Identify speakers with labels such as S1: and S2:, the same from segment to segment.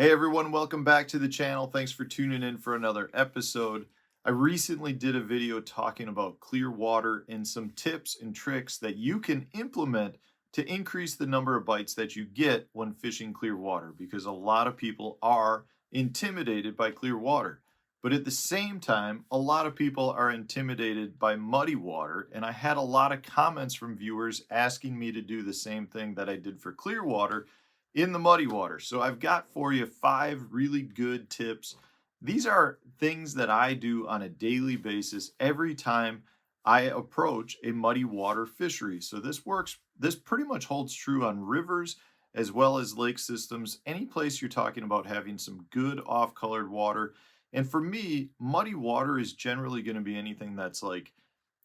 S1: Hey everyone, welcome back to the channel. Thanks for tuning in for another episode. I recently did a video talking about clear water and some tips and tricks that you can implement to increase the number of bites that you get when fishing clear water, because a lot of people are intimidated by clear water. But at the same time, a lot of people are intimidated by muddy water, and I had a lot of comments from viewers asking me to do the same thing that I did for clear water in the muddy water. So I've got for you 5 really good tips. These are things that I do on a daily basis every time I approach a muddy water fishery. So this pretty much holds true on rivers as well as lake systems, any place you're talking about having some good off-colored water. And for me, muddy water is generally going to be anything that's like,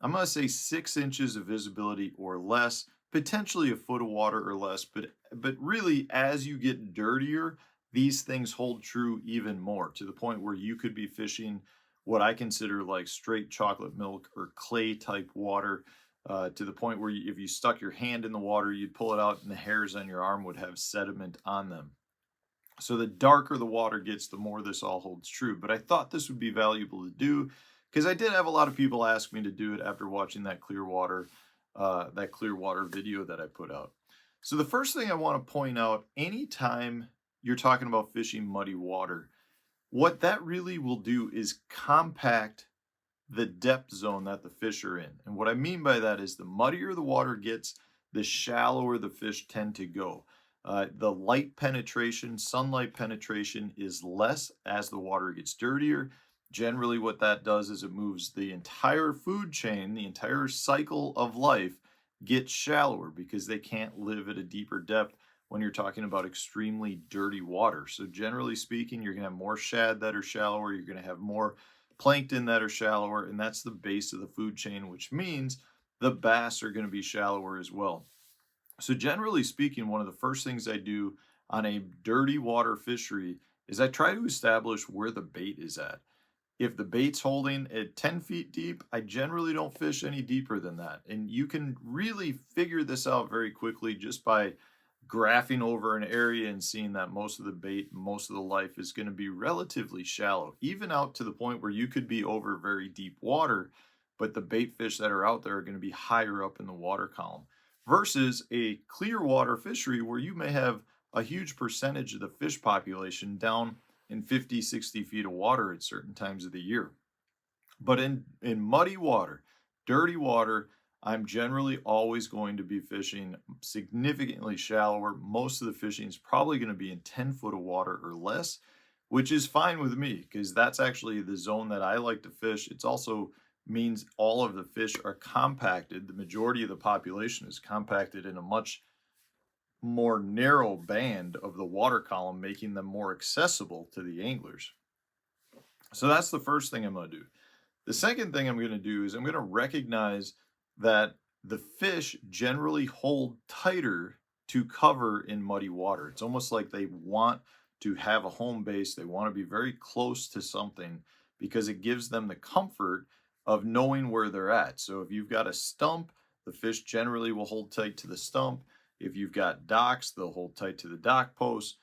S1: I'm going to say 6 inches of visibility or less, potentially a foot of water or less. But really, as you get dirtier, these things hold true even more, to the point where you could be fishing what I consider like straight chocolate milk or clay type water, to the point where if you stuck your hand in the water, you'd pull it out and the hairs on your arm would have sediment on them. So the darker the water gets, the more this all holds true. But I thought this would be valuable to do because I did have a lot of people ask me to do it after watching that clear water video that I put out. So the first thing I want to point out, anytime you're talking about fishing muddy water, what that really will do is compact the depth zone that the fish are in. And what I mean by that is the muddier the water gets, the shallower the fish tend to go. The light penetration, sunlight penetration is less as the water gets dirtier. Generally, what that does is it moves the entire food chain, the entire cycle of life gets shallower because they can't live at a deeper depth when you're talking about extremely dirty water. So generally speaking, you're going to have more shad that are shallower, you're going to have more plankton that are shallower, and that's the base of the food chain, which means the bass are going to be shallower as well. So generally speaking, one of the first things I do on a dirty water fishery is I try to establish where the bait is at. If the bait's holding at 10 feet deep, I generally don't fish any deeper than that. And you can really figure this out very quickly just by graphing over an area and seeing that most of the bait, most of the life is going to be relatively shallow, even out to the point where you could be over very deep water, but the bait fish that are out there are going to be higher up in the water column, versus a clear water fishery where you may have a huge percentage of the fish population down in 50, 60 feet of water at certain times of the year. But in muddy water, dirty water, I'm generally always going to be fishing significantly shallower. Most of the fishing is probably going to be in 10 foot of water or less, which is fine with me because that's actually the zone that I like to fish. It's also means all of the fish are compacted. The majority of the population is compacted in a much more narrow band of the water column, making them more accessible to the anglers. So that's the first thing I'm going to do. The second thing I'm going to do is I'm going to recognize that the fish generally hold tighter to cover in muddy water. It's almost like they want to have a home base. They want to be very close to something because it gives them the comfort of knowing where they're at. So if you've got a stump, the fish generally will hold tight to the stump. If you've got docks, they'll hold tight to the dock posts.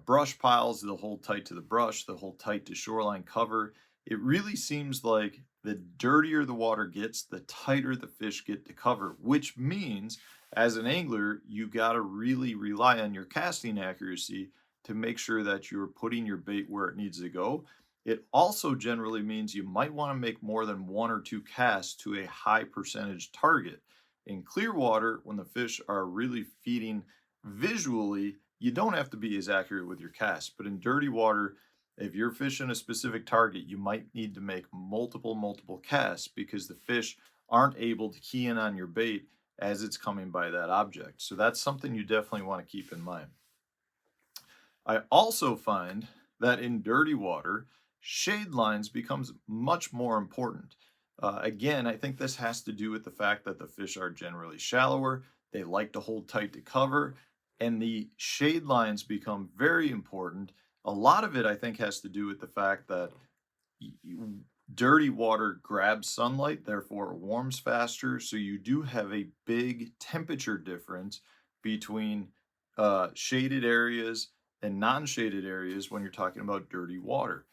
S1: Brush piles, they'll hold tight to the brush. They'll hold tight to shoreline cover. It really seems like the dirtier the water gets, the tighter the fish get to cover, which means as an angler, you got to really rely on your casting accuracy to make sure that you're putting your bait where it needs to go. It also generally means you might want to make more than 1 or 2 casts to a high percentage target. In clear water, when the fish are really feeding visually, you don't have to be as accurate with your cast. But in dirty water, if you're fishing a specific target, you might need to make multiple casts because the fish aren't able to key in on your bait as it's coming by that object. So that's something you definitely want to keep in mind. I also find that in dirty water, shade lines becomes much more important. Again, I think this has to do with the fact that the fish are generally shallower. They like to hold tight to cover, and the shade lines become very important. A lot of it, I think, has to do with the fact that dirty water grabs sunlight, therefore it warms faster. So you do have a big temperature difference between shaded areas and non-shaded areas when you're talking about dirty water.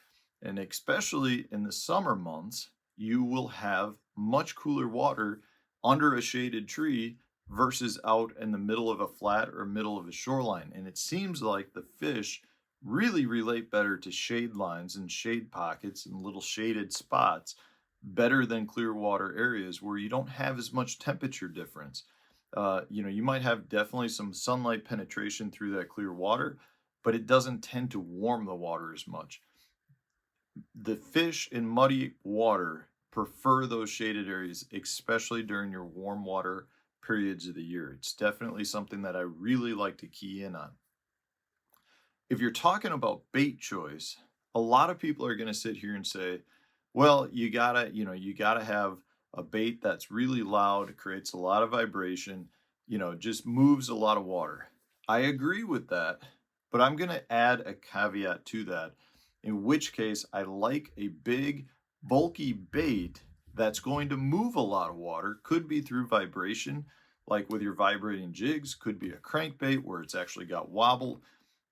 S1: And especially in the summer months, you will have much cooler water under a shaded tree versus out in the middle of a flat or middle of a shoreline. And it seems like the fish really relate better to shade lines and shade pockets and little shaded spots better than clear water areas where you don't have as much temperature difference. You might have definitely some sunlight penetration through that clear water, but it doesn't tend to warm the water as much. The fish in muddy water prefer those shaded areas, especially during your warm water periods of the year. It's definitely something that I really like to key in on. If you're talking about bait choice, a lot of people are going to sit here and say, well, you gotta have a bait that's really loud, creates a lot of vibration, just moves a lot of water. I agree with that, but I'm going to add a caveat to that, in which case I like a big, bulky bait that's going to move a lot of water. Could be through vibration, like with your vibrating jigs, could be a crankbait where it's actually got wobble,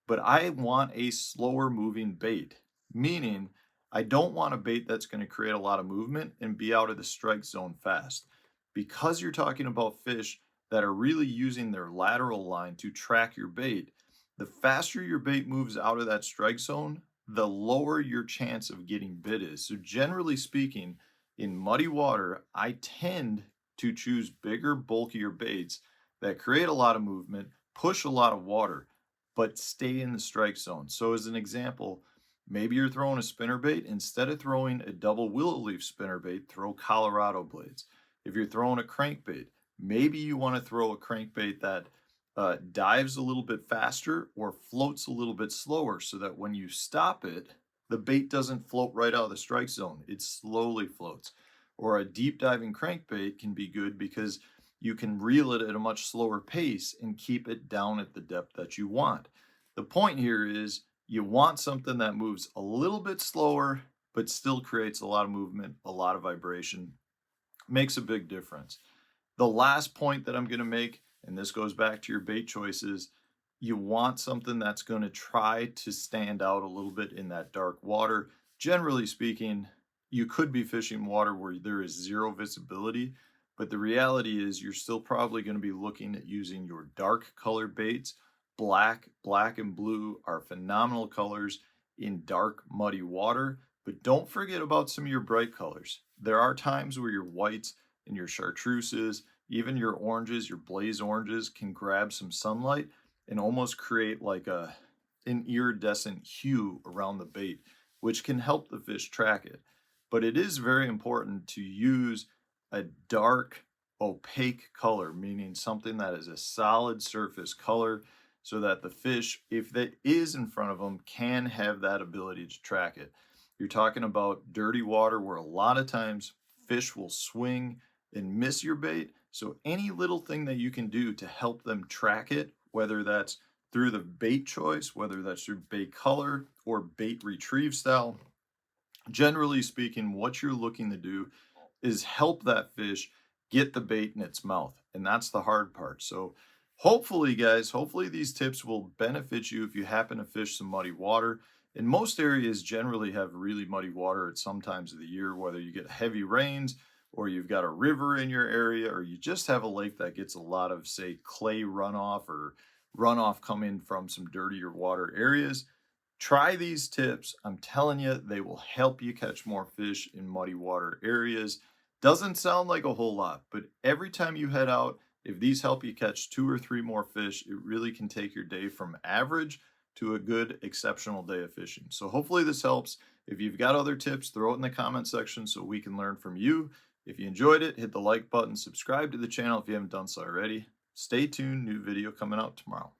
S1: but I want a slower moving bait, meaning I don't want a bait that's going to create a lot of movement and be out of the strike zone fast. Because you're talking about fish that are really using their lateral line to track your bait, the faster your bait moves out of that strike zone, the lower your chance of getting bit is. So generally speaking, in muddy water, I tend to choose bigger, bulkier baits that create a lot of movement, push a lot of water, but stay in the strike zone. So as an example, maybe you're throwing a spinnerbait. Instead of throwing a double willow leaf spinnerbait, throw Colorado blades. If you're throwing a crankbait, maybe you want to throw a crankbait that dives a little bit faster or floats a little bit slower so that when you stop it, the bait doesn't float right out of the strike zone. It slowly floats. Or a deep diving crankbait can be good because you can reel it at a much slower pace and keep it down at the depth that you want. The point here is you want something that moves a little bit slower, but still creates a lot of movement, a lot of vibration, makes a big difference. The last point that I'm going to make, and this goes back to your bait choices, you want something that's going to try to stand out a little bit in that dark water. Generally speaking, you could be fishing water where there is zero visibility, but the reality is you're still probably going to be looking at using your dark colored baits. Black and blue are phenomenal colors in dark, muddy water, but don't forget about some of your bright colors. There are times where your whites and your chartreuses, even your oranges, your blaze oranges can grab some sunlight and almost create like an iridescent hue around the bait, which can help the fish track it. But it is very important to use a dark, opaque color, meaning something that is a solid surface color, so that the fish, if that is in front of them, can have that ability to track it. You're talking about dirty water where a lot of times fish will swing and miss your bait. So any little thing that you can do to help them track it, whether that's through the bait choice, whether that's through bait color or bait retrieve style, generally speaking, what you're looking to do is help that fish get the bait in its mouth. And that's the hard part. So hopefully, guys, hopefully these tips will benefit you if you happen to fish some muddy water. And most areas generally have really muddy water at some times of the year, whether you get heavy rains or you've got a river in your area, or you just have a lake that gets a lot of, say, clay runoff or runoff coming from some dirtier water areas. Try these tips. I'm telling you, they will help you catch more fish in muddy water areas. Doesn't sound like a whole lot, but every time you head out, if these help you catch 2 or 3 more fish, it really can take your day from average to a good, exceptional day of fishing. So hopefully this helps. If you've got other tips, throw it in the comment section so we can learn from you. If you enjoyed it, hit the like button, subscribe to the channel if you haven't done so already. Stay tuned, new video coming out tomorrow.